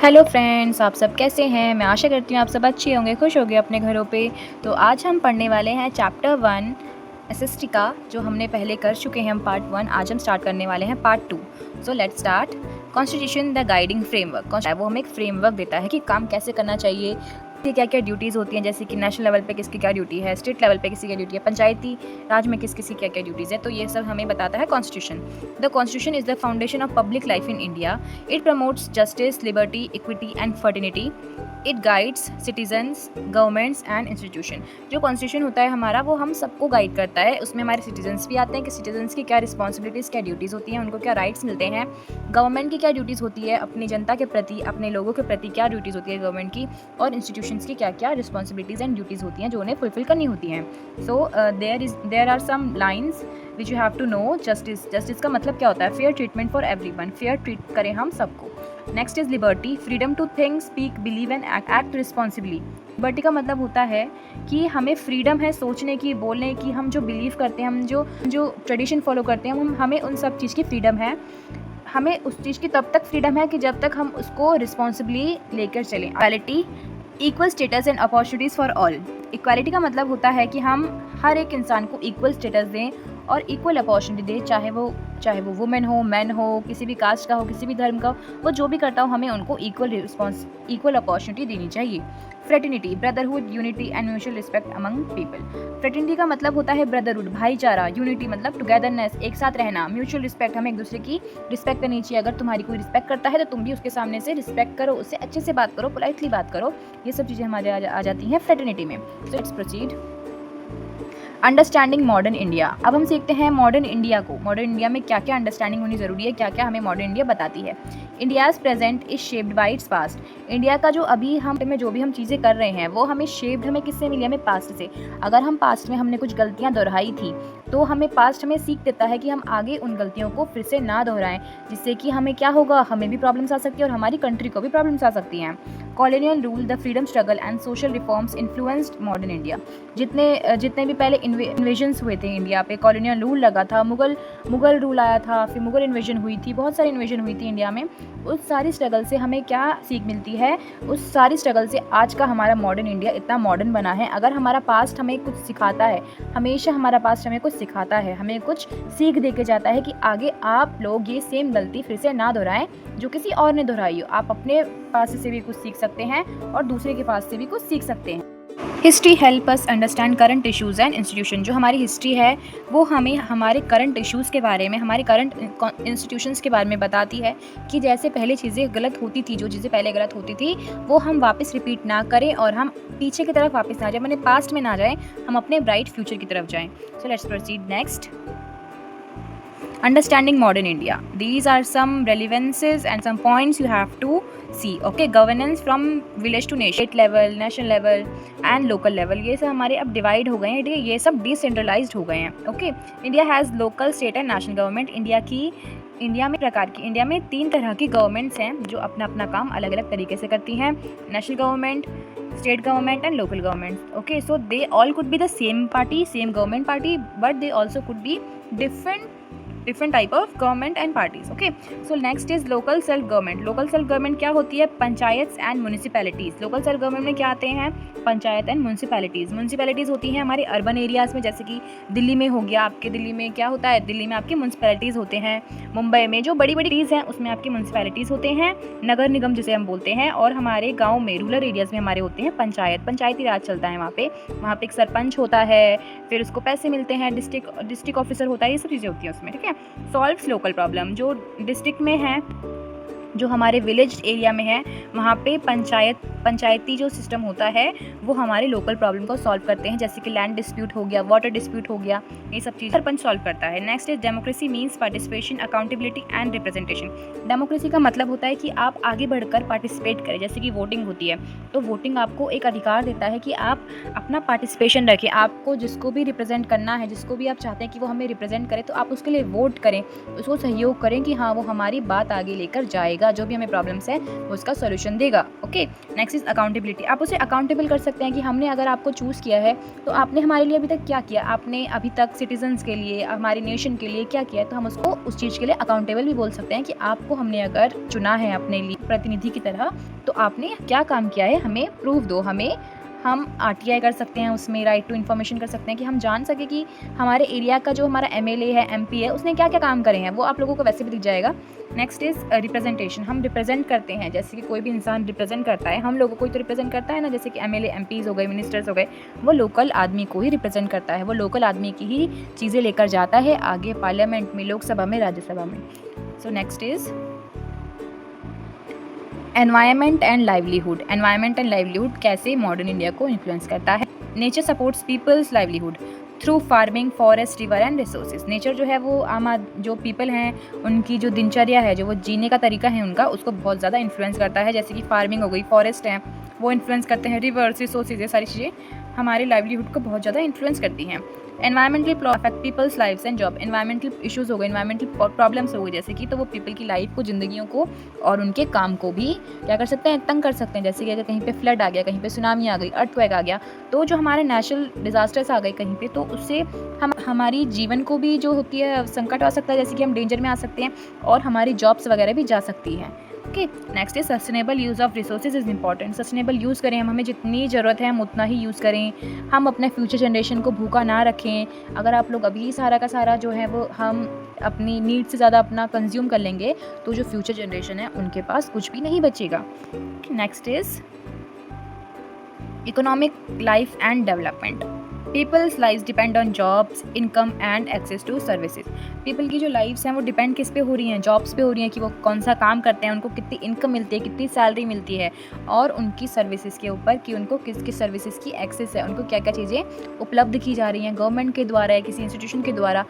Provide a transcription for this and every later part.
Hello friends, आप सब कैसे हैं। मैं आशा करती हूँ आप सब अच्छे होंगे, खुश होंगे अपने घरों पे। तो आज हम पढ़ने वाले हैं चैप्टर 1 एसएसटी का, जो हमने पहले कर चुके हैं हम पार्ट 1। आज हम स्टार्ट करने वाले हैं part 2। So let's start. Constitution the guiding framework, वो हमें एक फ्रेमवर्क देता है कि काम कैसे करना चाहिए, कि क्या क्या ड्यूटीज़ होती हैं, जैसे कि नेशनल लेवल पे किसकी क्या ड्यूटी है, स्टेट लेवल पे किसकी क्या ड्यूटी है, पंचायती राज में किसकी क्या क्या ड्यूटीज़ है। तो ये सब हमें बताता है constitution. The constitution is the foundation of public life in India. It promotes justice, liberty, equity and fraternity. It guides citizens, governments and institution. जो कॉन्स्टिट्यूशन होता है हमारा, वो हम सबको गाइड करता है। उसमें हमारे सिटीजन्स भी आते हैं कि सिटीजन्स की क्या रिस्पॉन्सिबिलिटीज़, क्या ड्यूटीज़ होती हैं, उनको क्या राइट्स मिलते हैं। गवर्नमेंट की क्या ड्यूटीज़ होती है, अपनी जनता के प्रति, अपने लोगों के प्रति क्या ड्यूटीज़ होती है गवर्नमेंट की, और इंस्टीट्यूशंस की क्या क्या रिस्पॉन्सिबिलिटीज़ एंड ड्यूटीज़ होती हैं जो उन्हें फुलफिल करनी होती हैं। So there are some lines which you have to know. Justice का मतलब क्या होता है? Fair treatment for everyone, fair treat करें हम सबको। Next is liberty, freedom to think, speak, believe and act responsibly. Liberty का मतलब होता है कि हमें फ्रीडम है सोचने की, बोलने की, हम जो बिलीव करते हैं, हम जो ट्रेडिशन फॉलो करते हैं, हमें उन सब चीज़ की फ्रीडम है। हमें उस चीज़ की तब तक फ्रीडम है कि जब तक हम उसको रिस्पॉन्सिबली लेकर चलें। Equality, equal status and opportunities for all. Equality का मतलब होता है कि हम हर एक इंसान को इक्वल स्टेटस दें और इक्वल अपॉर्चुनिटी दें, चाहे वो वुमेन हो, मैन हो, किसी भी कास्ट का हो, किसी भी धर्म का हो, वो जो भी करता हो, हमें उनको इक्वल अपॉर्चुनिटी देनी चाहिए। Fraternity, brotherhood, unity and mutual respect among people. Fraternity का मतलब होता है ब्रदरहुड, भाईचारा। यूनिटी मतलब टुगेदरनेस, एक साथ रहना। म्यूचुअल रिस्पेक्ट, हमें एक दूसरे की रिस्पेक्ट करनी चाहिए। अगर तुम्हारी कोई रिस्पेक्ट करता है तो तुम भी उसके सामने से रिस्पेक्ट करो, उससे अच्छे से बात करो, पोलाइटली बात करो। ये सब चीज़ें हमारे आ जाती हैं फ्रेटर्निटी में। So let's proceed. Understanding modern India. अब हम सीखते हैं मॉडर्न इंडिया को। मॉडर्न इंडिया में क्या क्या अंडरस्टैंडिंग होनी ज़रूरी है, क्या क्या हमें मॉडर्न इंडिया बताती है। India's present is shaped by its past. India का जो अभी जो भी हम चीज़ें कर रहे हैं, वो हमें शेप्ड हमें किससे मिली? हमें पास्ट से। अगर हम पास्ट में हमने कुछ गलतियाँ दोहराई थी, तो हमें पास्ट हमें सीख देता है कि हम आगे उन गलतियों को फिर से ना दोहराएं, जिससे कि हमें क्या होगा, हमें भी प्रॉब्लम्स आ सकती है और हमारी कंट्री को भी प्रॉब्लम्स आ सकती हैं। Colonial rule, the freedom struggle and social reforms influenced modern India. जितने भी पहले इन्वेजन्स हुए थे इंडिया पे, कॉलोनियल रूल लगा था, मुगल रूल आया था, फिर मुगल इन्वेजन हुई थी, बहुत सारी इन्वेजन हुई थी इंडिया में। उस सारी स्ट्रगल से हमें क्या सीख मिलती है? उस सारी स्ट्रगल से आज का हमारा मॉडर्न इंडिया इतना मॉडर्न बना है। अगर हमारा पास्ट हमें कुछ सिखाता है, हमेशा हमारा पास्ट हमें कुछ सिखाता है, हमें कुछ सीख दे के जाता है कि आगे आप लोग ये सेम गलती फिर से ना दोहराएं जो किसी और ने दोहराई हो। आप अपने पास से भी कुछ सीख सकते हैं और दूसरे के पास से भी कुछ सीख सकते हैं। History help us understand current issues and institution. जो हमारी हिस्ट्री है वो हमें हमारे करंट इश्यूज़ के बारे में, हमारे करंट इंस्टीट्यूशंस के बारे में बताती है कि जैसे पहले चीज़ें गलत होती थी, जो चीज़ें पहले गलत होती थी वो हम वापस रिपीट ना करें और हम पीछे की तरफ वापस ना जाएं, मैंने पास्ट में ना जाएं, हम अपने ब्राइट फ्यूचर की तरफ जाएं। So let's proceed next. Understanding modern India. These are some relevances and some points you have to see. Okay, governance from village to nation, state level, national level and local level. ये सब हमारे अब divide हो गए हैं, ठीक है, ये सब डिसेंट्रलाइज्ड हो गए हैं। Okay, India has local, state and national government. India में 3 तरह की गवर्नमेंट्स हैं जो अपना अपना काम अलग अलग तरीके से करती हैं। National government, state government and local government. Okay, so they all could be the same party, same government party, but they also could be different type of government and parties. Okay, so next is local self government. Local self government क्या होती है? Panchayat and municipalities. Local self government में क्या आते हैं? Panchayat and municipalities होती हैं हमारे अर्बन एरियाज़ में, जैसे कि दिल्ली में हो गया। आपके दिल्ली में क्या होता है? दिल्ली में आपके म्यूनिसिपैलिटीज़ होते हैं। मुंबई में जो बड़ी बड़ी सिटीज़ हैं उसमें आपके म्यूनिसिपैलिटीज़ होते हैं, नगर निगम जिसे हम बोलते हैं। और हमारे गाँव में, रूरल एरियाज़ में हमारे होते हैं पंचायती राज चलता है। वहाँ पे एक सरपंच होता है, फिर उसको पैसे मिलते हैं, डिस्ट्रिक्ट ऑफिसर होता है, ये सब चीज़ें होती हैं उसमें। ठीक है, सॉल्व्स लोकल प्रॉब्लम। जो डिस्ट्रिक्ट में है, जो हमारे विलेज एरिया में है, वहाँ पे पंचायती जो सिस्टम होता है वो हमारे लोकल प्रॉब्लम को सॉल्व करते हैं, जैसे कि लैंड डिस्प्यूट हो गया, वाटर डिस्प्यूट हो गया, ये सब चीज़ सरपंच सॉल्व करता है। Next is democracy, means participation, accountability and representation. Democracy का मतलब होता है कि आप आगे बढ़कर पार्टिसिपेट करें, जैसे कि वोटिंग होती है, तो वोटिंग आपको एक अधिकार देता है कि आप अपना पार्टिसिपेशन रखें। आपको जिसको भी रिप्रेजेंट करना है, जिसको भी आप चाहते हैं कि वो हमें रिप्रेजेंट करे, तो आप उसके लिए वोट करें, उसको सहयोग करें कि हाँ वो हमारी बात आगे लेकर जाएगा, जो भी हमें प्रॉब्लम्स है वो उसका सोल्यूशन देगा। Okay, next is accountability. आप उसे अकाउंटेबल कर सकते हैं कि हमने अगर आपको चूज़ किया है तो आपने हमारे लिए अभी तक क्या किया, आपने अभी तक सिटीजन्स के लिए, हमारे नेशन के लिए क्या किया है, तो हम उसको उस चीज़ के लिए अकाउंटेबल भी बोल सकते हैं कि आपको हमने अगर चुना है अपने लिए प्रतिनिधि की तरह, तो आपने क्या काम किया है, हमें प्रूफ दो। हम आरटीआई कर सकते हैं, उसमें राइट टू इन्फॉर्मेशन कर सकते हैं कि हम जान सके कि हमारे एरिया का जो हमारा एमएलए है, एमपी है, उसने क्या क्या काम करे हैं, वो आप लोगों को वैसे भी दिख जाएगा। Next is representation. हम रिप्रेजेंट करते हैं, जैसे कि कोई भी इंसान रिप्रेजेंट करता है, हम लोगों को ही तो रिप्रेजेंट करता है ना, जैसे कि एमएलए एमपीज़ हो गए, मिनिस्टर्स हो गए, वो लोकल आदमी को ही रिप्रेजेंट करता है, वो लोकल आदमी की ही चीज़ें लेकर जाता है आगे पार्लियामेंट में, लोकसभा में, राज्यसभा में। So next is environment and livelihood. Environment and livelihood कैसे मॉडर्न इंडिया को इन्फ्लुएंस करता है। Nature supports people's livelihood through farming, forest, river and resources. Nature जो है वो जो पीपल हैं उनकी जो दिनचर्या है, जो वो जीने का तरीका है उनका, उसको बहुत ज़्यादा इन्फ्लुएंस करता है। जैसे कि फार्मिंग हो गई, फॉरेस्ट हैं, वो इन्फ्लुएंस करते हैं, रिवर्स, रिसोर्सेज, ये सारी चीज़ें हमारे लाइवलीहुड को बहुत ज़्यादा इन्फ्लुएंस करती हैं। Environmental affect people's lives and job. Environmental issues हो गए, एनवायरमेंटल प्रॉब्लम्स हो गई जैसे कि, तो वो पीपल की लाइफ को, ज़िंदगियों को और उनके काम को भी क्या कर सकते हैं, तंग कर सकते हैं। जैसे कि अगर कहीं पे फ्लड आ गया, कहीं पे सुनामी आ गई, अर्थक्वेक आ गया, तो जो हमारे नेचुरल डिजास्टर्स आ गए कहीं पे, तो उससे हमारी जीवन को भी जो होती है संकट आ सकता है, जैसे कि हम डेंजर में आ सकते हैं और हमारी जॉब्स वगैरह भी जा सकती हैं। Okay, next is sustainable use of resources is important. Sustainable use करें, हमें जितनी ज़रूरत है हम उतना ही यूज़ करें, हम अपने फ्यूचर जनरेशन को भूखा ना रखें। अगर आप लोग अभी सारा का सारा जो है वो हम अपनी नीड से ज़्यादा अपना कंज्यूम कर लेंगे, तो जो फ्यूचर जनरेशन है उनके पास कुछ भी नहीं बचेगा। Next is economic life and development. People's lives depend on jobs, income and access to services. People की जो लाइफ्स हैं वो डिपेंड किस पे हो रही हैं, जॉब्स पे हो रही हैं, कि वो कौन सा काम करते हैं, उनको कितनी इनकम मिलती है, कितनी सैलरी मिलती है, और उनकी सर्विसेज के ऊपर कि उनको किस किस सर्विसेज की एक्सेस है, उनको क्या क्या चीज़ें उपलब्ध की जा रही हैं गवर्नमेंट के द्वारा या किसी इंस्टीट्यूशन के द्वारा।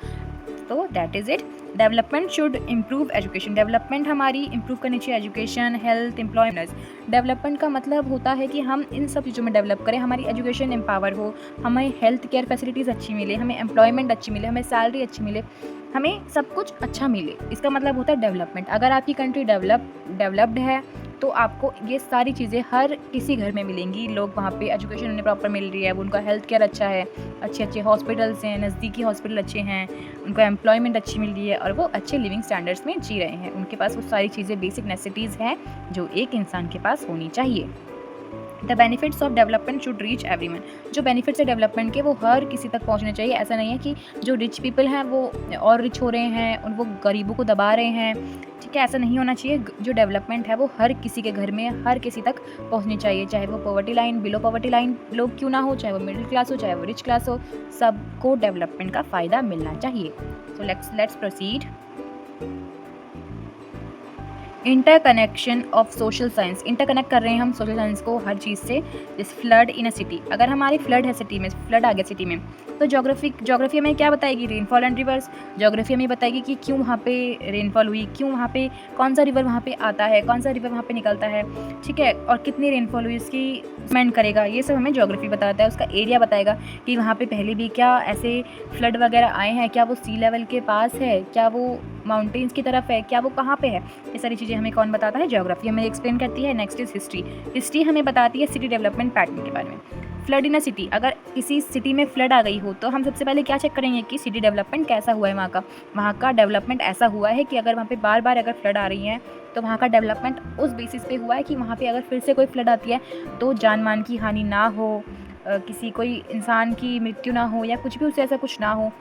तो that is it. Development should improve education. Development हमारी इम्प्रूव करनी चाहिए, एजुकेशन, हेल्थ, एम्प्लॉयमेंट। डेवलपमेंट का मतलब होता है कि हम इन सब चीज़ों में डेवलप करें, हमारी एजुकेशन एम्पावर हो, हमें हेल्थ केयर फैसिलिटीज़ अच्छी मिले, हमें एम्प्लॉयमेंट अच्छी मिले, हमें सैलरी अच्छी मिले, हमें सब कुछ अच्छा मिले। इसका मतलब होता है डेवलपमेंट। अगर आपकी कंट्री डेवलप्ड है तो आपको ये सारी चीज़ें हर किसी घर में मिलेंगी। लोग वहाँ पे एजुकेशन उन्हें प्रॉपर मिल रही है, उनका हेल्थ केयर अच्छा है, अच्छे अच्छे हॉस्पिटल्स हैं, नज़दीकी हॉस्पिटल अच्छे हैं, उनको एम्प्लॉयमेंट अच्छी मिल रही है और वो अच्छे लिविंग स्टैंडर्ड्स में जी रहे हैं। उनके पास वो सारी चीज़ें, बेसिक नेसेसिटीज़ हैं जो एक इंसान के पास होनी चाहिए। The benefits of development should reach everyone. जो बेनिफिट्स है डेवलपमेंट के वो हर किसी तक पहुंचने चाहिए। ऐसा नहीं है कि जो रिच पीपल हैं वो और रिच हो रहे हैं और वो गरीबों को दबा रहे हैं, ठीक है, ऐसा नहीं होना चाहिए। जो डेवलपमेंट है वो हर किसी के घर में, हर किसी तक पहुंचनी चाहिए, चाहे वो poverty line, below poverty line लोग क्यों ना हो, चाहे वो मिडिल क्लास हो, चाहे वो रिच क्लास हो, सबको डेवलपमेंट का फ़ायदा मिलना चाहिए। So let's proceed. Interconnection of social science. Interconnect कर रहे हैं हम सोशल साइंस को हर चीज़ से। जैसे फ्लड इन अ सिटी, अगर हमारी फ्लड है सिटी में, फ्लड आ गया सिटी में, तो ज्योग्राफी हमें क्या बताएगी, रेनफॉल एंड रिवर्स। ज्योग्राफी हमें बताएगी कि क्यों वहाँ पे रेनफॉल हुई, क्यों वहाँ पे, कौन सा रिवर वहाँ पे आता है, कौन सा रिवर वहाँ पे निकलता है, ठीक है, और कितनी रेनफॉल हुई, इसकी मेंट करेगा। ये सब हमें ज्योग्राफी बताता है। उसका एरिया बताएगा कि वहाँ पे पहले भी क्या ऐसे फ्लड वगैरह आए हैं, क्या वो सी लेवल के पास है, क्या वो माउंटेन्स की तरफ है, क्या वो कहाँ पे है। ये सारी चीज़ें हमें कौन बताता है, ज्योग्राफी हमें एक्सप्लेन करती है। Next is history. हिस्ट्री हमें बताती है सिटी डेवलपमेंट पैटर्न के बारे में। फ्लड इन अ सिटी, अगर किसी सिटी में फ्लड आ गई हो तो हम सबसे पहले क्या चेक करेंगे कि सिटी डेवलपमेंट कैसा हुआ है, वहाँ का डेवलपमेंट ऐसा हुआ है कि अगर वहाँ पे बार बार अगर फ्लड आ रही है तो वहाँ का डेवलपमेंट उस बेसिस पे हुआ है कि वहाँ पे अगर फिर से कोई फ्लड आती है तो जान मान की हानि ना हो, किसी कोई इंसान की मृत्यु ना हो या कुछ भी उससे ऐसा कुछ ना हो।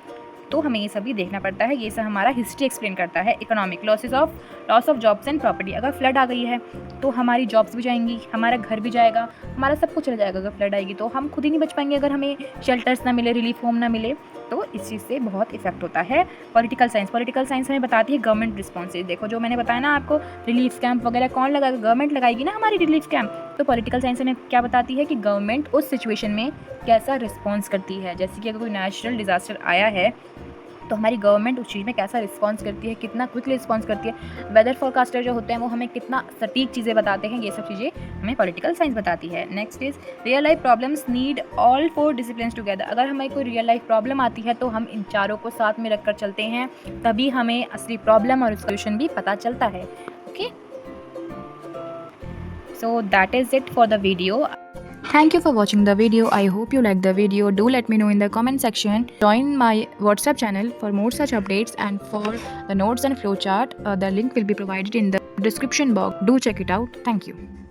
तो हमें ये सभी देखना पड़ता है। ये सब हमारा हिस्ट्री एक्सप्लेन करता है। Economic loss of jobs and property, अगर फ्लड आ गई है तो हमारी जॉब्स भी जाएंगी, हमारा घर भी जाएगा, हमारा सब कुछ चला जाएगा। अगर फ्लड आएगी तो हम खुद ही नहीं बच पाएंगे, अगर हमें शेल्टर्स ना मिले, रिलीफ होम ना मिले, तो इस चीज़ से बहुत इफेक्ट होता है। पॉलिटिकल साइंस हमें बताती है गवर्नमेंट रिस्पॉन्सेज। देखो जो मैंने बताया ना आपको, रिलीफ कैंप वगैरह कौन लगाएगा, गवर्नमेंट लगाएगी ना हमारी रिलीफ कैंप। तो पॉलिटिकल साइंस हमें क्या बताती है कि गवर्नमेंट उस सिचुएशन में कैसा रिस्पॉन्स करती है। जैसे कि अगर कोई नेचुरल डिजास्टर आया है तो हमारी गवर्नमेंट उस चीज़ में कैसा रिस्पॉन्स करती है, कितना क्विकली रिस्पॉन्स करती है। वेदर फोरकास्टर जो होते हैं वो हमें कितना सटीक चीज़ें बताते हैं। ये सब चीज़ें हमें पॉलिटिकल साइंस बताती है। Next is real life problems need all 4 disciplines together. अगर हमें कोई रियल लाइफ प्रॉब्लम आती है तो हम इन चारों को साथ में रखकर चलते हैं, तभी हमें असली प्रॉब्लम और सोल्यूशन भी पता चलता है। Okay, So that is it for the video. Thank you for watching the video. I hope you liked the video. Do let me know in the comment section. Join my WhatsApp channel for more such updates, and for the notes and flowchart, the link will be provided in the description box. Do check it out. Thank you.